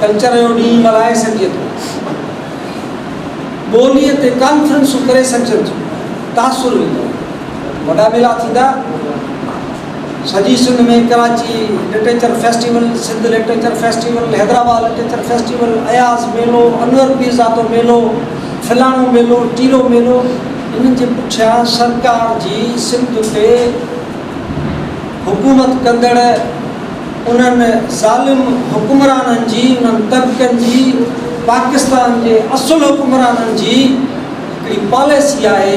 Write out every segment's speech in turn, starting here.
Culture जो ॾींहुं मल्हाए सघे थो, ॿोलीअ ते कॉन्फ्रेंसूं करे सघजनि थियूं, तासुर ईंदो, वॾा मेला थींदा। सॼी सिंध में Karachi literature festival, Sindh literature festival, Hyderabad literature festival, Ayaz Melo, Anwar पीरज़ादो मेलो, फलाणो मेलो, टीरो मेलो, इन्हनि जे पुठियां सरकार जी सिंध ते हुकूमत कंदड़ उन्हनि ज़ालिम हुकुमराननि जी, उन्हनि तबक़नि जी, पाकिस्तान जे असुल हुकुमराननि जी हिकिड़ी पॉलिसी आहे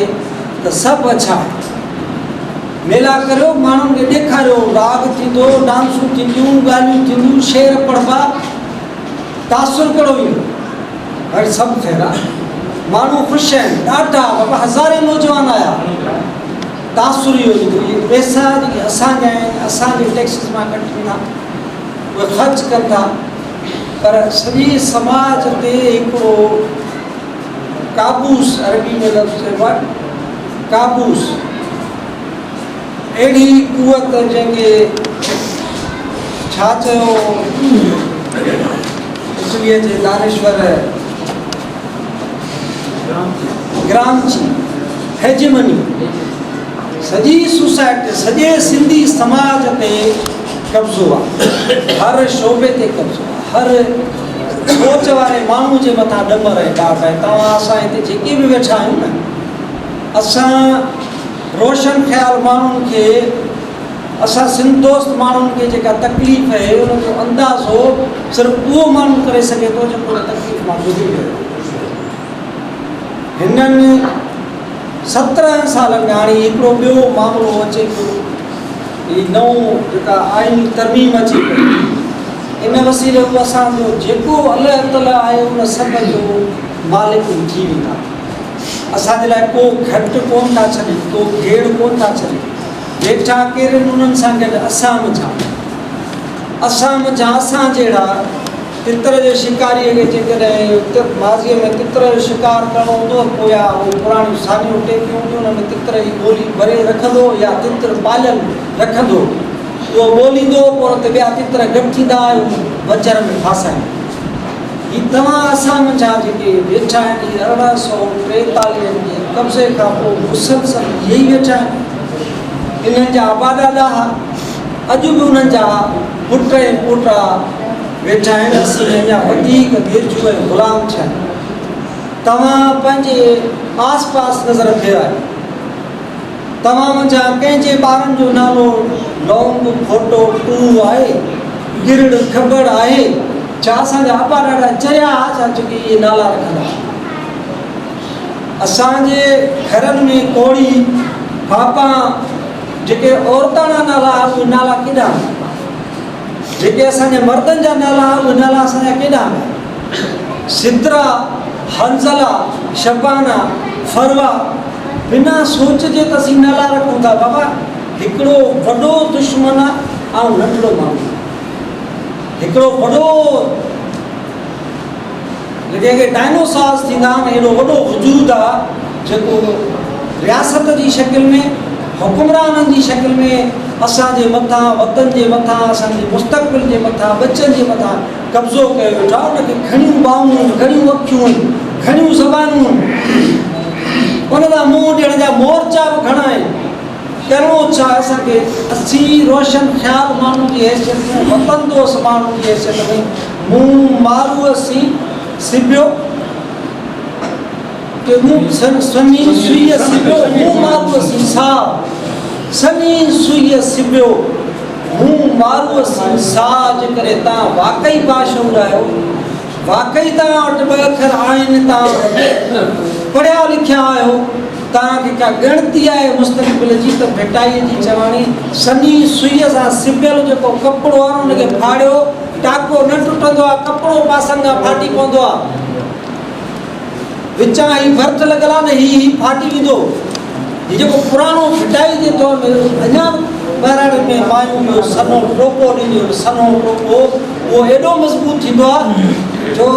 त सभु अच्छा आहे, मेला करियो, माण्हुनि खे ॾेखारियो, राग थींदो, डांसूं थींदियूं, ॻाल्हियूं थींदियूं, शेर पढ़बा, तासुर कहिड़ो ईंदो। हाणे सभु थियनि, माण्हू ख़ुशि आहिनि ॾाढा, बाबा हज़ारे नौजवान आया, तासुर इहो ईंदो। इहे पैसा जेके असांजा आहिनि, असांजे टैक्सिस मां कटनि था, उहे ख़र्च कनि था, पर सॼे समाज ते हिकिड़ो काबूस, अरबी में लफ़्ज़ चइबो आहे काबूस, अहिड़ी कुवत जंहिंखे छा चयो इटलीअ जे दानेश्वर ग्रामची, हेजिमनी, सॼी सोसाइटी, सॼे सिंधी समाज ते कब्ज़ो आहे, हर शोबे ते कब्ज़ो आहे, हर सोच वारे माण्हू जे मथां ॾमर ऐं डाट आहे। तव्हां असां हिते जेके बि वेठा आहियूं न, असां रोशन ख़्याल माण्हुनि खे, असां सिंध दोस्त माण्हुनि खे जेका तकलीफ़ आहे उनजो अंदाज़ो सिर्फ़ु उहो माण्हू करे सघे थो जेको उन तकलीफ़ मां गुज़री वियो। हिननि 17 सालनि में हाणे हिकिड़ो ॿियो मामिलो अचे पियो, हीअ नओं जेका आइनी तरमीम अचे पई, इन वसीले उहो असांजो जेको अलाह ताला आहे उन सभ जो मालिक थी वेंदा। असांजे लाइ को घटि कोन था छॾनि, को घेड़ कोन था छॾनि। वेठा केरु उन्हनि सां गॾु असाम जा असां जहिड़ा तितर जे शिकारीअ खे जेकॾहिं माज़ीअ में तितर जो शिकार करणो हूंदो, पोइ या उहे पुराणियूं सानियूं टेकियूं हूंदियूं, हुन में तितर जी ॿोली भरे रखंदो या तितर पालियल रखंदो, उहो ॿोलींदो, पोइ हुन ते ॿिया तितर गॾु थींदा, वचर में फासाईंदा। हीअ तव्हां असां जा जेके वेठा आहिनि, 1843 जे कब्ज़े खां पोइ मुसलसल इहे ई वेठा आहिनि। इन्हनि जा आबादा ॾाहा, अॼु बि उन्हनि जा पुट ऐं पोटा वेठा आहिनि, असीं अञा वधीक गिरजू ऐं ग़ुलाम थिया आहिनि। तव्हां पंहिंजे आस पास नज़र फेरायो, तव्हां मुंहिंजा कंहिंजे ॿारनि जो नालो लौंग फोटो टू आहे, गिरड़ खबड़ आहे, छा असांजा अबा ॾाढा चरिया छा जेके इहे नाला रखंदा। असांजे घरनि में कोड़ी पापा जेके औरताणा नाला उहे नाला केॾा, जेके असांजे मर्दनि जा नाला उहे नाला असांजा केॾा, सिद्रा, हंज़ला, शबाना, फरवा, बिना सोच जे त असीं नाला रखूं था। बाबा हिकिड़ो वॾो दुश्मन आहे ऐं नंढड़ो माण्हू, हिकिड़ो वॾो जंहिंखे डायनोसॉर्स थींदा आहिनि, हेॾो वॾो वजूद आहे जेको रियासत जी शकिल में, हुकुमराननि जी शकिल में असांजे मथां, वतन जे मथां, असांजे मुस्तक़बिल जे मथां, बचनि जे मथां कब्ज़ो कयो वेठो आहे। उनखे घणियूं ॿाहूं आहिनि, घणियूं अखियूं आहिनि, घणियूं ज़बानूं आहिनि, उन जा मुंहुं ॾियण जा मोर्चा बि घणा आहिनि। करिणो छा असांखे? असीं रोशन ख़्याल माण्हू जी हैसियत में, वतन दोस्त माण्हू जी हैसियत में मुंहुं मारूअ सी सिबियो कि सनी सुईअ सिबियो, मुंहुं मारूअ सी साह, सनी सुईअ सिबियो, मुंहुं मारूअ सी साह। जे करे तव्हां वाक़ई बाशऊर आहियो, वाक़ई तव्हां वटि ॿ अखर आहिनि, तव्हां पढ़िया लिखिया आहियो, तव्हांखे का ॻणती आहे मुस्तक़बिल जी, त भिटाईअ जी चवाणी सनी सुईअ सां सिबियल जेको कपिड़ो आहे उनखे फाड़ियो, टाको न टुटंदो आहे, कपिड़ो पासनि खां फाटी पवंदो आहे, विचां ही भर्त लॻल आहे न, ही फाटी वेंदो। हीउ जेको पुराणो भिटाई जे तौर में अञा ॿाहिरि में मायूं इहो सनो टोपो ॾींदियूं, सनो टोपो उहो एॾो मज़बूत थींदो आहे जो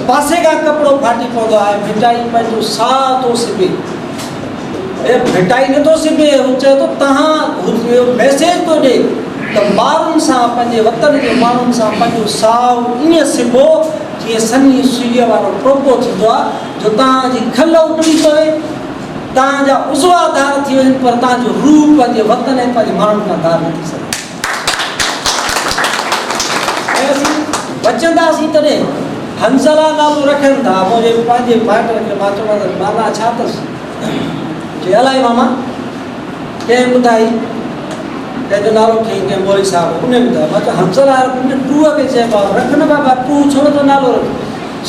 पासे खां कपिड़ो फाटी पवंदो आहे। भिटाई पंहिंजो साह थो सिबे, भिटाई नथो सिबे, हू चए थो तव्हां मैसेज थो ॾे त माण्हुनि सां पंहिंजे वतन जे माण्हुनि सां पंहिंजो साहु ईअं सिबो जीअं सन्ही सुईअ वारो टोपो थींदो आहे जो तव्हांजी खल उॾड़ी पवे, तव्हांजा उज़वा धार थी वञनि, पर तव्हांजो रूह पंहिंजे वतन ऐं पंहिंजे माण्हुनि खां धार न थी सघे। ऐं असीं बचंदासीं तॾहिं। हंज़ला नालो रखनि था, मुंहिंजे पंहिंजे माइट खे मां चवां त माना छा अथसि, चई अलाए मामा कंहिं ॿुधाई, कंहिंजो नालो खईं कंहिं मोली साहिबु, उन ॿुधायो। मां चयो हंज़ला टूअ खे चइबो आहे, रख न बाबा टू छो थो नालो रख।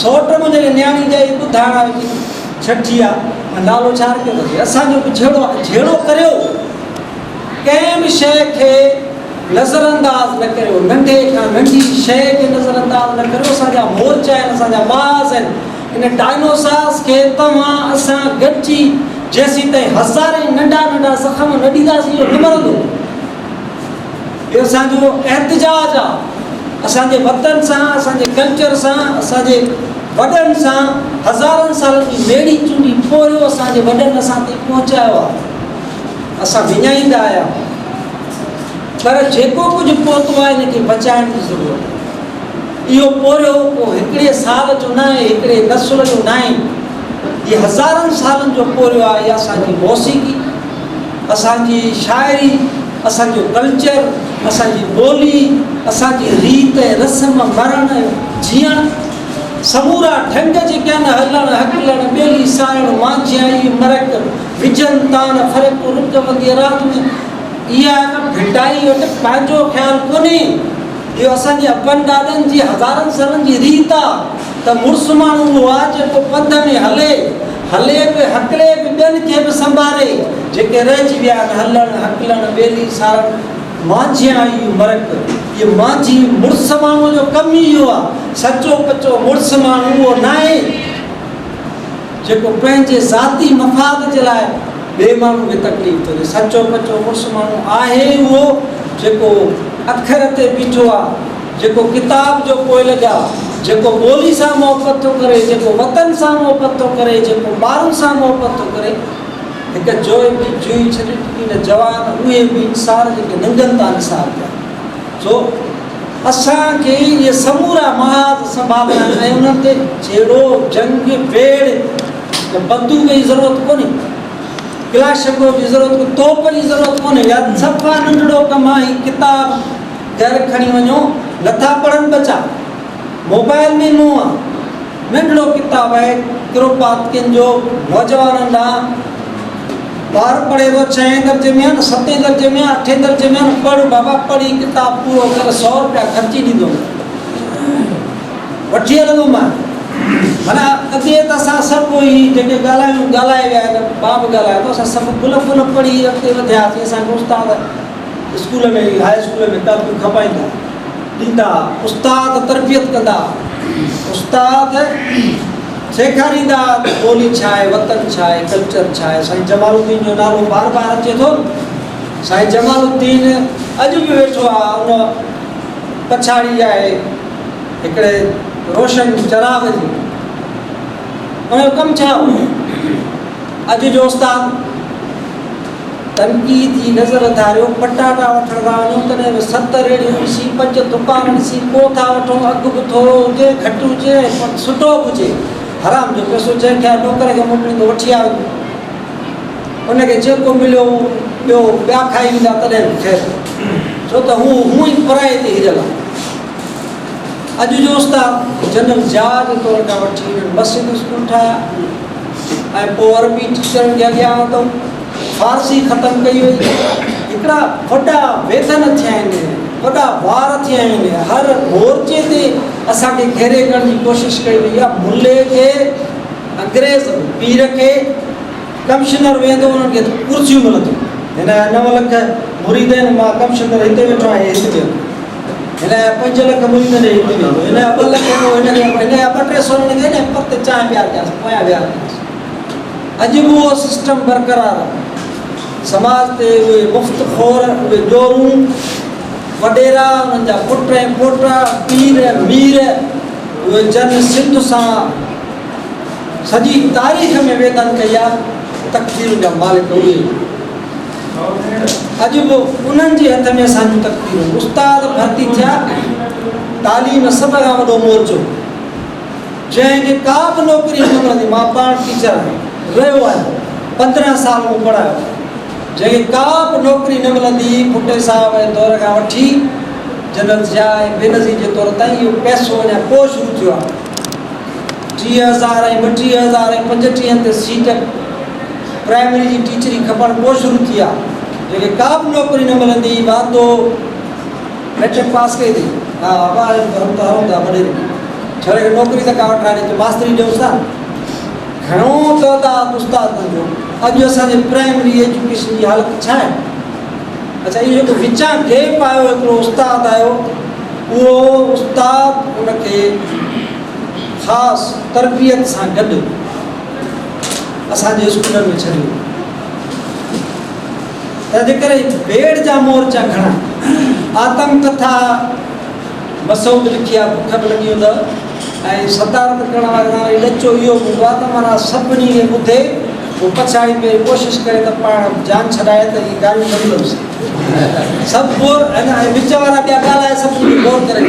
सौट मुंहिंजे न्याणी जा ॿुधाइण आहे छठी आहे, नालो छा रखियो अथसि। असांजो बि झेड़ो करियो, कंहिं बि शइ खे नज़रअंदाज़ न करियो, नंढे खां नंढी शइ खे नज़रअंदाज़ न करियो। असांजा मोर्चा आहिनि, असांजा माज़ आहिनि, इन डायनोसार्स खे तव्हां असां गॾिजी जेसीं ताईं हज़ारे नंढा नंढा ज़ख़्म न ॾींदासीं इहो न मरंदो। इहो असांजो एहतिजाज आहे, असांजे वतन सां, असांजे कल्चर सां, असांजे वॾनि सां हज़ारनि सालनि जी मेड़ी चूंडी पोरियो असांजे वॾनि असां ताईं पहुचायो आहे। असां विञाईंदा आहियां, पर जेको कुझु पहुतो आहे हिनखे बचाइण जी ज़रूरत आहे। इहो पोरियो को हिकिड़े साल जो न आहे, हिकिड़े नसुल जो न आहे, इहे हज़ारनि सालनि जो पोरियो आहे। इहा असांजी मौसीक़ी, असांजी शाइरी, असांजो कल्चर, असांजी ॿोली, असांजी रीत रस्म, मरण जीअण, समूरा ढंग जेके आहिनि, हलण हकलण, ॿेली साइण, मांझियाई मरक, विझनि तान फ़र्क़ु रुक वंदी राति में, इहा भिटाई वटि पंहिंजो ख़्यालु कोन्हे। इहो असांजे अबनि ॾाॾनि जी हज़ारनि सालनि जी रीत आहे त मुड़ुसु माण्हू उहो आहे जेको पंध में हले बि हकले बि ॿियनि खे बि संभाले। जेके रहिजी विया आहिनि हलण हकलण, ॿेली साइण, मांझियाई मरक, इहो मांझी मुड़ुसु माण्हूअ जो कमु ई इहो आहे। सचो पचो मुड़ुसु माण्हू उहो न आहे जेको पंहिंजे ज़ाती मफ़ाद जे लाइ ॿिए माण्हू खे तकलीफ़ थो ॾिए। सचो पचो मुड़ुसु माण्हू आहे उहो जेको अखर ते बीठो आहे, जेको किताब जो पोइ लॻा, जेको ॿोली सां मोहबत थो करे, जेको वतन सां मोहबत थो करे, जेको ॿारनि सां मोहबत थो करे। हिकु जोइ बि जुई छॾी न जवान, उहे बि इंसार जेके नंढनि था इंसार थिया। सो असांखे इहे समूरा महाज संभालणा ऐं उन्हनि ते छेड़ो जंग वेड़ बंदूक जी ज़रूरत कोन्हे, क्लाशको जी ज़रूरत, तोप जी ज़रूरत कोन्हे। या सफ़ा नंढड़ो कमु आहे, किताब घर खणी वञो, नथा पढ़नि बचा, मोबाइल में मुंहुं आहे, नंढड़ो किताब आहे किरोपातकिन जो, नौजवाननि ॾांहुं। ॿार पढ़े थो 6 दर्जे में आहे, 7 दर्जे में, 8 दर्जे में, पढ़ बाबा पढ़ी किताब पूरो करे 100 रुपया ख़र्ची ॾींदो, वठी हलंदो मां। माना अॻे त असां सभु ई जेके ॻाल्हाए विया आहिनि, मां बि ॻाल्हायां थो, असां सभु फुल पढ़ी अॻिते वधियासीं। असांखे उस्ताद स्कूल में, हाई स्कूल में कापियूं खपाईंदा ॾींदा, उस्ताद तरबियत कंदा, उस्ताद सेखारींदा ॿोली छा आहे, वतन छा आहे, कल्चर छा आहे। साईं जमालुद्दीन जो नालो बार बार अचे थो। साईं जमालुद्दीन अॼु बि वेठो आहे, उन पछाड़ी आहे हिकिड़े रोशन चराग जी, उनजो कमु छा हो। अॼु जो उस्ताद तनक़ीद जी नज़र धारियो, पटाटा वठण था वञूं तॾहिं 7 रेड़ियूं ॾिसी, 5 दुकान ॾिसी, पोइ था वठूं, अघु बि थोरो हुजे, घटि हुजे, सुठो हुजे। हराम जो पैसो जंहिंखे नौकर खे मोकिलींदो वठी आयो, उनखे जेको मिलियो ॿियो ॿिया खाई वेंदा तॾहिं बि ख़ैरु, छो त हू ई पराए ते हिरियल आहे। अॼु जो उस्ताद जनरल जहाज तौर खां वठी मस्जिद स्कूल ठाहिया ऐं पोइ अरबी टीचरनि खे अॻियां वधो, फारसी ख़तमु कई वई। हिकिड़ा वॾा वेतन थिया आहिनि, वॾा वार थिया आहिनि, हर मोर्चे ते असांखे घेरे करण जी कोशिशि कई वई आहे। मुले खे, अंग्रेज़ पीर खे, कमिश्नर वेंदो उन्हनि खे कुर्सियूं मिलंदियूं। हिन जा 9 लख मुरीद आहिनि, मां कमिश्नर हिते वेठो आहियां, हिते वेठो, हिन जा 5 लख मुरीद हिते वेठो, हिन जा 2 लख हिन जा 200-300 हिन खे पत चांहि पिया कयासीं, पोयां विया। अॼु बि उहो सिस्टम बरक़रार आहे। समाज ते उहे मुफ़्तख़ोर, उहे ॾोरूं वॾेरा, उन्हनि जा पुट ऐं पोटा, पीर मीर, उहे जन सिंध सां सॼी तारीख़ में वेदन कई आहे। तक़दीर जा मालिक उहे। अॼु बि उन्हनि जे हथ में असांजूं तकदीरूं उस्ताद भर्ती थिया तालीम सभ खां वॾो मोर्चो जंहिंखे का बि नौकिरी न मिलंदी मां पाण टीचर रहियो आहियां 15 साल मूं पढ़ायो जंहिंखे का बि नौकिरी न मिलंदी फुटे साहब जे दौर खां वठी जनरल ज़िया ऐं बेनज़ीर जे तौर ताईं इहो पैसो अञा पोइ शुरू थियो आहे 30,000 ऐं 32,000 ऐं 35 ते सीट प्राइमरी जी टीचरी खपणु पोइ शुरू थी आहे जंहिंखे का बि नौकिरी न मिलंदी वांदो मैट्रिक पास कई अथई हा हरूं था वॾे छड़े नौकिरी त का वठाए त मास्तरी ॾियोसि था घणो तइदाद उस्तादनि जो अॼु असांजे प्राइमरी एजुकेशन जी हालति छा आहे अच्छा इहो जेको विचां गैप आयो हिकिड़ो उस्ताद आयो उहो उस्ताद उनखे ख़ासि तरबियत सां गॾु असांजे स्कूलनि में छॾियो तंहिंजे करे बेड़ जा मोर्चा घणा आतम कथा मसूद लिखी आहे बुख बि लॻी हूंदव ऐं सदारत करण वारे ॾचो इहो हूंदो आहे त माना सभिनी खे ॿुधे पोइ पछाड़ी में कोशिशि करे त पाण जान छॾाए त इहे ॻाल्हियूं न ॿुधोसीं सभु बोर ऐं विच वारा ॿिया ॻाल्हाए सभिनी खे बोर करे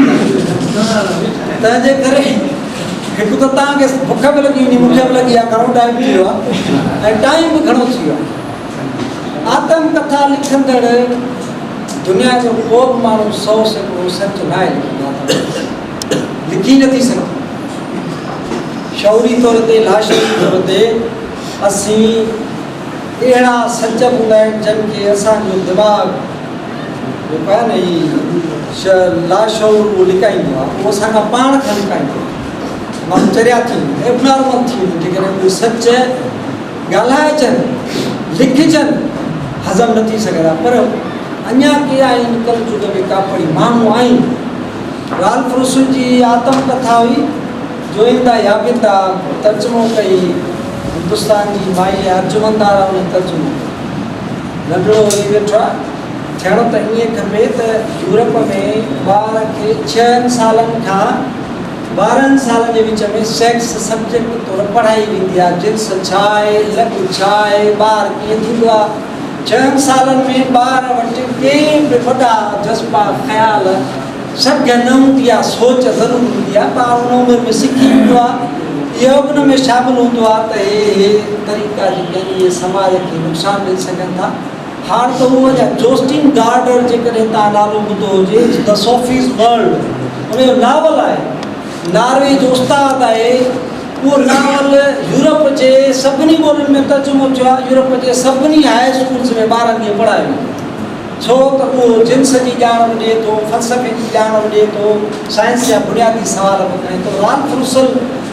तंहिंजे करे हिकु त तव्हांखे बुख बि लॻी हूंदी मूंखे बि लॻी आहे घणो टाइम थी वियो आहे ऐं टाइम बि घणो थी वियो आहे आतम कथा लिखंदड़ दुनिया जो को बि माण्हू 100% सच न आहे लिखी नथी सघे शौरी तौर ते लाशौरी तौर ते असीं अहिड़ा सच हूंदा आहिनि जंहिंखे असांजो दिमाग़ जेको आहे न हीउ लाशौर उहो लिकाईंदो आहे उहो असांखां पाण खां लिकाईंदो आहे माण्हू चरिया थी एबनॉर्मल थी वेंदो जेकॾहिं उहे सच ॻाल्हाए अचनि लिखजनि हज़म न थी सघंदा पर अञा के आहिनि कल जुग में कापड़ी माण्हू आहिनि राल्फ रुसल जी आतम कथा हुई जोईंदा याबिंदा तर्जुमो कई हिंदुस्तान जी माई अर्जुमंदार उन तर्जुमो नंढड़ो ई वेठो आहे थियणो त ईअं खपे त यूरोप में ॿार खे 6 सालनि खां 12 सालनि जे विच में सेक्स सब्जेक्ट तौरु पढ़ाई वेंदी आहे जिन्स छा आहे लॻ छा आहे ॿार कीअं थींदो आहे 6 सालनि में ॿार वटि के बि वॾा जज़्बा ख़्याल सभु न हूंदी आहे सोच ज़रूरु हूंदी आहे ॿार उन उमिरि में सिखी वेंदो आहे इहो बि हुन में शामिलु हूंदो आहे त हे तरीक़ा जेके आहिनि इहे समाज खे नुक़सानु ॾेई सघनि था हाणे त उहो जोस्टिन गार्डर जेकॾहिं तव्हां नालो ॿुधो हुजे द सोफीज़ वर्ल्ड उनजो नावल आहे नॉर्वे जो उस्ताद आहे उहो नावल यूरोप जे सभिनी ॿोलियुनि में तर्जुमो थियो आहे यूरोप जे सभिनी हाई स्कूल्स में ॿारनि खे पढ़ायो छो त उहो जिन्स जी ॼाण बि ॾिए थो फ़लसफ़े जी ॼाण बि ॾिए थो साइंस जा बुनियादी सवाल बि खणे थो राल्फ रुसल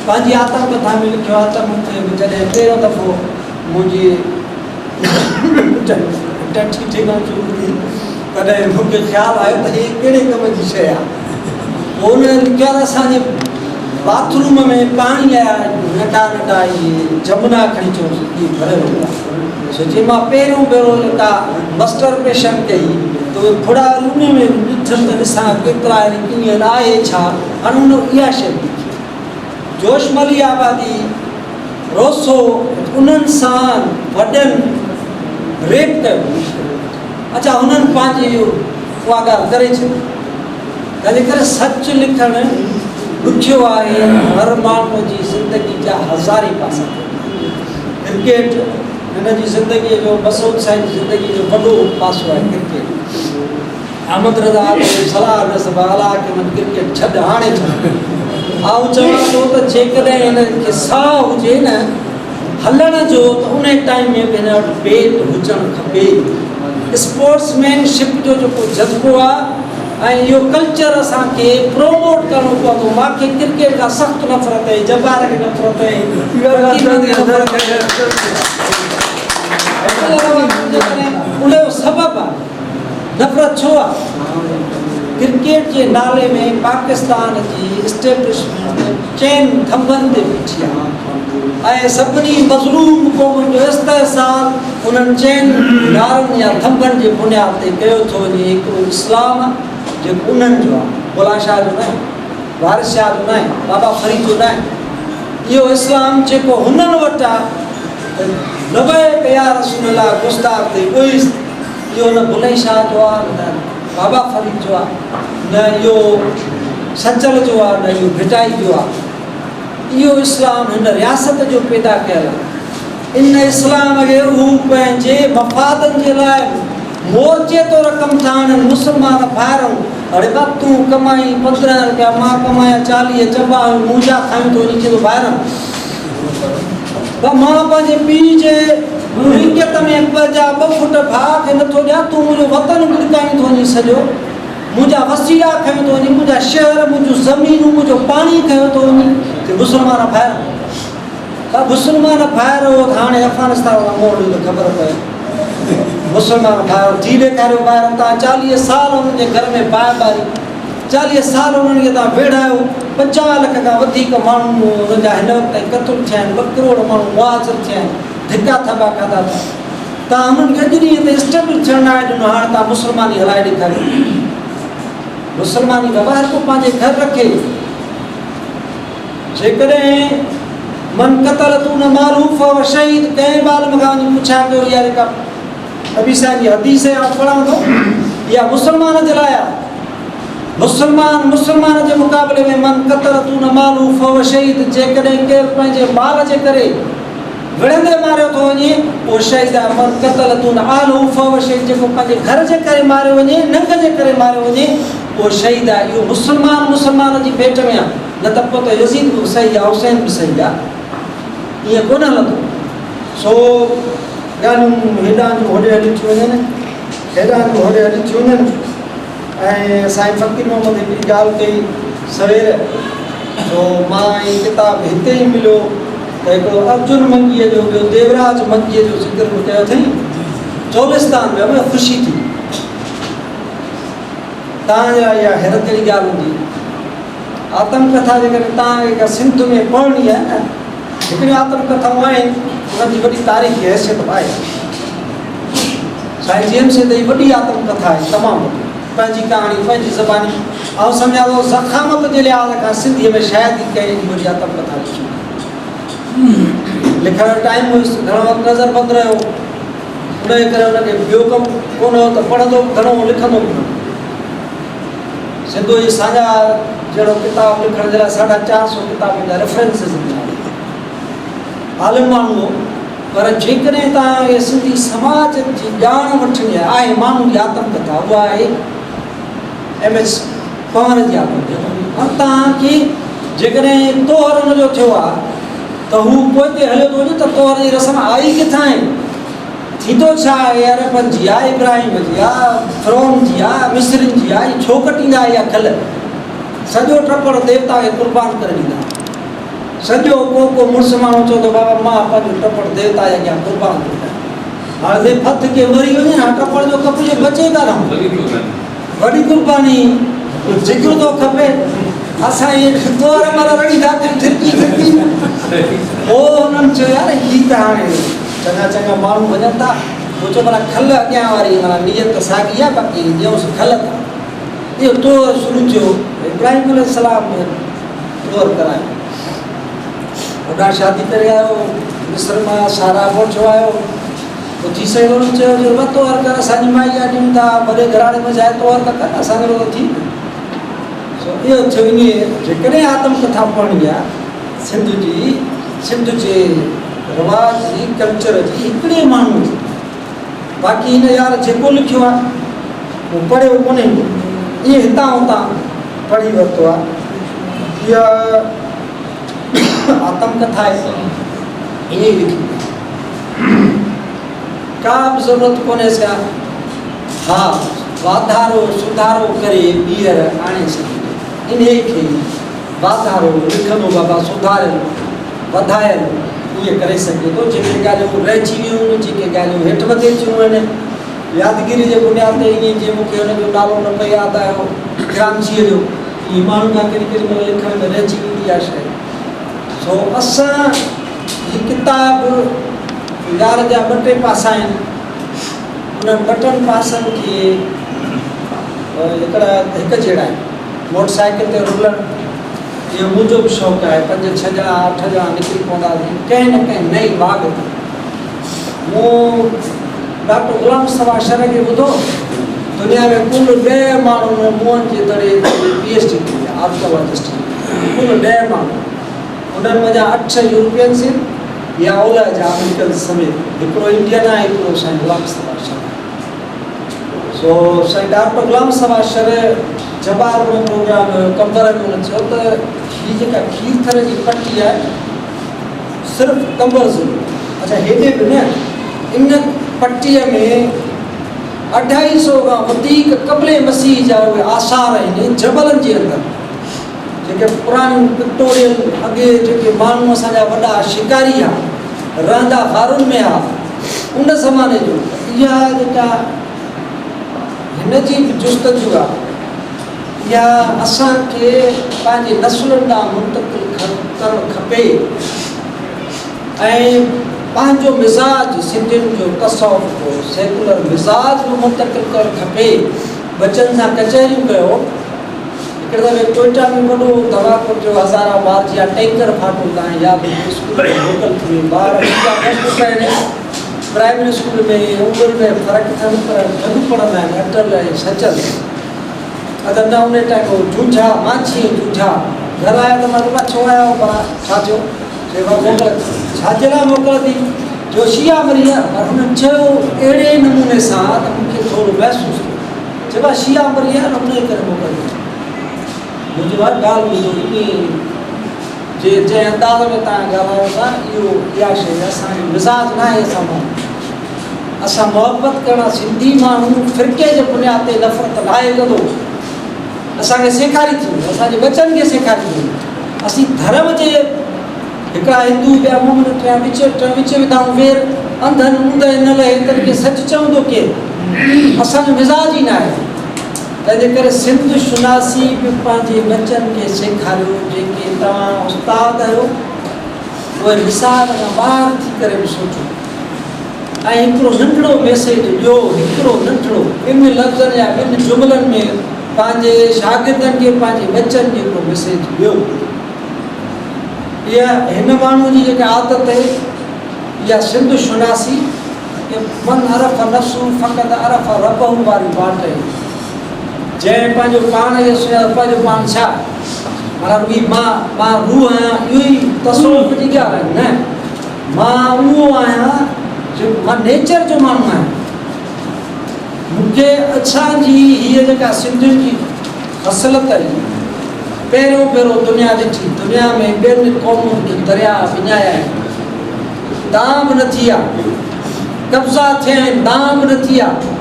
पंहिंजी आतम कथा में लिखियो आहे त मूंखे जॾहिं पहिरियों दफ़ो मुंहिंजी टठी ठिकाण शुरू थी तॾहिं मूंखे ख़्यालु आयो त हीअ कहिड़े कम जी शइ आहे पोइ हुन लिखियो आहे असांजे बाथरूम में पाणी आया नंढा नंढा इहे जमुना खणी अचो इहे भरियल हूंदा छो जे मां पहिरियों भेरो जेका मस्टरबेशन कई त उहे फुड़ा उन में ॾिठमि त ॾिसां केतिरा आहिनि कीअं आहे छा हाणे हुन इहा शइ लिखी जोशमली आबादी रोसो उन्हनि सां वॾनि रेप कयो अच्छा हुननि पंहिंजी उहा ॻाल्हि करे छॾी तंहिंजे करे सच लिखणु ॾुखियो आहे हर माण्हूअ जी ज़िंदगी जा हज़ारे पासा क्रिकेट हिन जी ज़िंदगीअ जो मसूद साईं जी ज़िंदगी जो वॾो पासो आहे क्रिकेट अहमद रज़ा सलाह न सवाला की मन क्रिकेट छॾ हाणे छॾ ऐं चवां थो त जेकॾहिं हिनखे साह हुजे न हलण जो त उन टाइम में बि हिन वटि बेट हुजणु खपे स्पोर्ट्समैनशिप जो जेको जज़्बो आहे ऐं इहो कल्चर असांखे प्रोमोट करिणो पवंदो मूंखे क्रिकेट खां सख़्तु नफ़रत आहे जबार खे नफ़रत आहे उनजो सबबु आहे नफ़रत छो आहे क्रिकेट जे नाले में पाकिस्तान जी इस्टेब्लिशमेंट चइनि खंभनि ते बीठी आहे ऐं सभिनी मज़लूम क़ौमुनि जो इस्तेहसाल उन्हनि चइनि नारनि या थंभनि जे बुनियाद ते कयो थो वञे हिकिड़ो इस्लाम जेको उन्हनि जो आहे बुला शाह जो न आहे वारिस शाह जो न आहे बाबा फरीद जो न आहे इहो इस्लाम जेको हुननि वटि आहे नबे या रसूल अल्लाह गुस्ताख़ ते कोई इहो न बुलई शाह जो आहे, न बाबा फरीद जो आहे, न इहो सचल जो आहे, न इहो भिटाई जो आहे। इहो इस्लाम हिन रियासत जो पैदा कयल आहे। इन इस्लाम खे हू पंहिंजे मफ़ादनि जे लाइ मोर्चे तौरु कमु था आणनि। मुस्लमान ॿाहिरि हाणे बा तूं कमाई 15 रुपया, मां कमाया 40, चबा मुंहिंजा खायूं थो वञी चए थो ॿाहिरि मां पंहिंजे पीउ जे मिल्कियत में पंहिंजा 2 फुट भाउ खे नथो ॾियां, तूं मुंहिंजो वतन विड़काई थो वञी सॼो, मुंहिंजा वसीला खयो थो वञी, मुंहिंजा शहर, मुंहिंजूं ज़मीनूं, मुंहिंजो पाणी खयो थो वञी। मुस्लमान ॿाहिरि मुस्लमान ॿाहिरि हो हाणे अफ़गानिस्तान वारा मोड़ त ख़बर पए। मुस्लमान ॿाहिरि थी ॾेखारियो, ॿाहिरि तव्हां 40 साल हुननि जे घर में बाहि ॿारी, 40 साल हुननि खे तव्हां वेड़ायो, 50 लख खां वधीक माण्हू हुननि जा हिन वक़्त ताईं क़तल थिया आहिनि, 2 करोड़ माण्हू मुआज़िर थिया आहिनि, धिका थबा खाधा अथव। तव्हां हुननि खे अॼु ॾींहं ते स्टेबल थियण लाइ ॾिनो, हाणे तव्हां मुस्लमानी हलाए ॾेखारियो। मुस्लमानी बाबा हर को पंहिंजे घर रखे। जेकॾहिं मन क़तल तू न मारूफ़ व शहीद, कंहिं ॿार मूंखां वञी पुछा कयो इहा जेका नबी साईं जी हदीस आहे पढ़ां थो, इहा मुस्लमान जे लाइ आहे। मुस्लमान जे मुक़ाबले में मन क़तल तू न मारूफ़ व शहीद, जेकॾहिं केरु पंहिंजे माल जे करे विढ़ंदे मारियो थो वञे उहो शहीद आहे। मन क़तल तू न आलूफ़ व शहीद, जेको पंहिंजे घर जे करे मारियो वञे, नंग जे करे मारियो वञे उहो शहीद आहे। इहो मुस्लमान जी भेट में आहे, न त पोइ त यज़ीद बि सही आहे, हुसैन बि सही आहे, ईअं कोन हलंदो। सो ॻाल्हियूं हेॾां जूं होॾे हली थियूं वञनि, हेॾां जूं होॾे हली थियूं वञनि। ऐं साईं फ़कीर मोहम्मद हिकिड़ी ॻाल्हि कई सवेर, जो मां ही किताबु हिते ई मिलियो त हिकिड़ो अर्जुन मंगीअ जो, ॿियो देवराज मंगीअ जो ज़िक्र कयो अथई चोलिस्तान में, हमें ख़ुशी थी। तव्हांजा इहा हैरत जहिड़ी ॻाल्हि हूंदी, आतमकथा जेकॾहिं तव्हांखे का सिंध में पढ़णी आहे न, हिकिड़ियूं आतमकथाऊं आहिनि, उन्हनि जी वॾी तारीख़ी हैसियत आहे। साईं जेम्स जी वॾी आतमकथा आहे, तमामु वॾी, पंहिंजी कहाणी, पंहिंजी ज़बानी। ऐं सम्झा थो ज़खामत जे लिहाज़ खां सिंधीअ में शायदि ई कंहिं वॾी आतमकथा लिखी। लिखण जो टाइम हुयुसि, घणो वक़्तु नज़रबंद रहियो, उनजे करे हुनखे ॿियो कमु कोन हुयो त पढ़ंदो घणो, लिखंदो बि घणो। सिंधू जी साझा जहिड़ो किताबु लिखण जे लाइ 450 किताबनि जा रेफरेंसिस आलिम माण्हू हो, पर जेकॾहिं तव्हांखे सिंधी समाज जी ॼाण वठणी आहे माण्हू जी आतमकथा, उहा आहे MS पंवर जी आतमकथा। ऐं तव्हांखे जेकॾहिं तोहर हुनजो थियो आहे त हू पोइ ते हलियो थो वञे त तोहर जी रस्म आई किथां आहे, थींदो छा आहे, अरबनि जी आहे, इब्राहिम जी आहे, फिरौन जी आहे, मिस्रिन जी आहे, छो कटींदा इहा खल, सॼो टपड़ देवता खे क़ुर्बान करे ॾींदा। सॼो को मुड़ुसु माण्हू चवंदो बाबा मां पंहिंजो टपड़ देवता जे अॻियां क़ुर्बान थो कयां। हाणे जे फत खे मरी वञे न, टपड़ जो कप जो बचे कान, वॾी क़ुर्बानी ज़िक्र थो खपे। असां इहे तोर महिल रड़ींदा थिरकी पोइ हुननि चयो यार हीअ त हाणे चङा माण्हू वञनि था, पोइ चयो भला खल अॻियां वारी माना नियत साॻी आहे, बाक़ी ॾियोसि खल था। इहो तोर शुरू थियो, इब्राहिम अलैहिस्सलाम तोर करायो, वॾा शादी करे आयो, मिस्र मां सारा पहुचो आयो, पोइ थी सघे थो चयो जो ॿ तोर कर, असांजी माई जा ॾियूं था, वॾे घराणे में छा आहे तोर त कर, असांजो त थी। इहो थियो ईअं। जेकॾहिं आतमकथा पढ़णी आहे सिंध जे रवाज जी, कल्चर जी, हिकिड़े माण्हू जी, बाक़ी हिन यार जेको लिखियो आहे उहो पढ़ियो कोन्हे, इहे हितां हुतां पढ़ी वरितो आहे। इहा आतमकथा आहे, ईअं ई लिखी, का बि ज़रूरत कोन्हे छा, हा वाधारो सुधारो करे ॿीहर आणे सघे, इन खे वाधारो लिखंदो बाबा, सुधारियल वधायल ईअं करे सघे थो। जेके ॻाल्हियूं रहिजी वियूं आहिनि, जेके ॻाल्हियूं हेठि मथे थियूं आहिनि, यादगिरी जे बुनियाद ते ईअं जीअं मूंखे हुनजो नालो न पियो यादि आयो क्रांचीअ जो, ईअं माण्हू खां केॾी महिल लिखण में रहिजी वेंदी आहे शइ। सो असां हीअ किताबु यार जा 2-3 पासा आहिनि, उन्हनि 2 पासनि खे हिकु जहिड़ा आहिनि। मोटरसाइकिल ते रुलणु इहो मुंहिंजो बि शौक़ु आहे, 5-6 ॼणा 8 ॼणा निकिरी पवंदासीं कंहिं न कंहिं नई बाग ते। मूं डॉक्टर गुलाम मुस्तफा शरह खे ॿुधो दुनिया में कुल 10 माण्हुनि मुंहनि जे दड़े PhD कई आहे आर्कियोलॉजिस्ट कुल 10 माण्हू उन्हनि मञा 8 यूरोपियंस आहिनि या ओलह जा अमेरिकन समेत हिकिड़ो इंडियन आहे हिकिड़ो साईं गुलाम मुस्तफा शरह सो साईं डॉक्टर गुलाम मुस्तफा शरह जबार में प्रोग्राम कंबर में उन्हनि चयो त हीअ जेका खीरथर जी पट्टी आहे सिर्फ़ु कंबर ज़रूर अच्छा हेॾे बि न इन पट्टीअ में 250 खां वधीक क़ब्ले मसीह जा उहे आसार आहिनि जबलनि जे अंदरि जेके पुराणियूं पिक्टोरियल अॻे जेके माण्हू असांजा वॾा शिकारी हुआ रहंदा गारुनि में हुआ उन ज़माने जो इहा जेका हिन जी बि जुस्तजू आहे इहा असांखे पंहिंजे नसुलनि ॾांहुं मुंतक़िल करणु खपे ऐं पंहिंजो मिज़ाज सिंधियुनि जो तसौफ़ को सेकुलर मिज़ाज बि मुंतक़िल करणु खपे बचनि सां कचहरियूं कयो हिकिड़े दफ़े कोयटा में वॾो दवाखोर जो हज़ारा ॿार जी टैंकर फाटो तव्हां यादि स्कूल में मोकल थी ॿार प्राइमरी स्कूल में उमिरि में फ़र्क़ु थियनि पर गॾु पढ़ंदा आहिनि अटल ऐं सचल अगरि न उन टाइम जूझा माछी जूझा घर आया त मां छो आया हो पर छा थियो मोकल छाजे लाइ मोकल थी जोशिया मरी आहे पर हुननि चयो अहिड़े नमूने सां त मूंखे थोरो महसूसु थियो चइबो आहे शिया मरी आहे न उन करे मोकल थी मुंहिंजी ॻाल्हि ॿुधो ईअं जंहिं अंदाज़ में तव्हां ॻाल्हायो था इहो इहा शइ असांजो मिज़ाज न आहे असां मोहबत करणु सिंधी माण्हू फ़िरके जे बुनियाद ते नफ़रत लाहे कंदो असांखे सेखारी थी असांजे बचनि खे सेखारी थी असीं धर्म जे हिकिड़ा हिंदू ॿिया मोमिन टिया विच विधाऊं वेर अंधनि ऊंधनि हिन लाइ हिननि खे सच चवंदो केरु असांजो मिज़ाज ई न आहे तंहिंजे करे सिंध शुनासी बि पंहिंजे बचनि खे सेखारियो जेके तव्हां उस्ताद आहियो उहे मिसाल खां ॿाहिरि थी करे बि सोचो ऐं हिकिड़ो नंढिड़ो मैसेज ॾियो हिकिड़ो नंढिड़ो ॿिनि लफ़्ज़नि या ॿिनि जुमलनि में पंहिंजे शागिर्दनि खे पंहिंजे बचनि खे हिकिड़ो मैसेज ॾियो इहा हिन माण्हू जी जेका आदत आहे इहा सिंध शुनासी मन अरफ़ नफ़्सु फ़क़त अरफ़ रबहू वारी बात आहे जंहिं पंहिंजो पाण खे सुञाणे पंहिंजो पाण छा माना ॿी मां रूह आहियां इहो ई तसवुफ़ जी ॻाल्हि आहे न मां उहो आहियां जो मां नेचर जो माण्हू आहियां मूंखे असांजी हीअ जेका सिंधियुनि जी ख़सलत आहे पहिरियों दुनिया ॾिठी दुनिया में ॿियनि क़ौमुनि खे दरिया विञाया आहिनि दाम न थी आहे कब्ज़ा थिया आहिनि दाम न थी आहे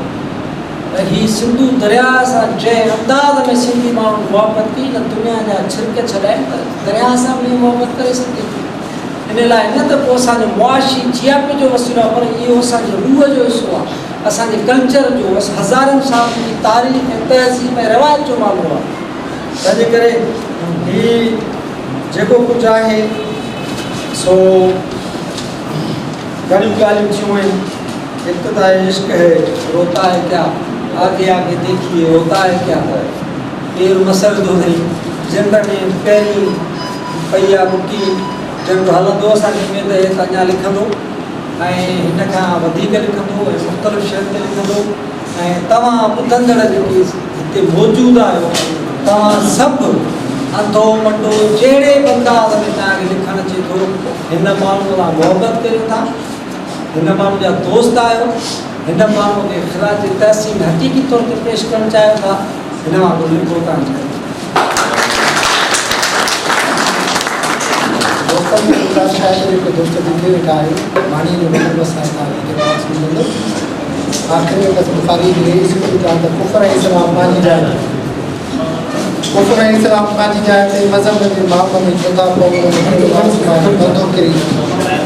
हीअ सिंधू दरिया सां जंहिं अंदाज़ में सिंधी माण्हू मुहबत कई न दुनिया जा छिरक छॾाइनि त दरिया सां बि मुहबत करे सघे इन लाइ न त पोइ असांजो मुआशी जियाप जो वसीलो आहे पर इहो असांजे रूह जो हिसो आहे असांजे कल्चर जो हज़ारनि सालनि जी तारीख़ ऐं तहज़ीब ऐं रिवाज जो मामिलो आहे तंहिंजे करे हीअ जेको कुझु आहे सो घणियूं ॻाल्हियूं थियूं आहिनि इब्तिदा इश्क है रोता है क्या आगे आगे देखिए होता है क्या पेर मसल दो नहीं जंग में पहिरीं पई आहे रुकी जंग हलंदो असांखे उमेद आहे त अञा लिखंदो ऐं हिन खां वधीक लिखंदो ऐं मुख़्तलिफ़ शयुनि ते लिखंदो ऐं तव्हां ॿुधंदड़ जेके हिते मौजूदु आहियो तव्हां सभु अंधो मंडो जहिड़े अंदाज़ में तव्हांखे लिखणु अचे थो हिन माण्हू सां मुहबत कयो था हिन माण्हू जा दोस्त आहियो हिन माण्हू खे ख़िराज तहसीन हक़ीक़ी तौर ते पेश करणु चाहियो था हिन मां पोइ लिखो कान चाहियो दोस्त लिखे वेठा आहियो मानी जो आख़िरी में बस बुखारी जी रही स्कूल का तो कुफर इस्लाम पानी जाए कुफर इस्लाम पानी जाए ते मजहब में मामले में चौथा प्रोग्राम बंदो करी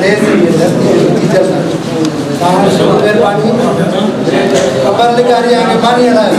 देश की धरती की चलना कहां से मेहरबानी खबर लिखारी आगे पानी हलाए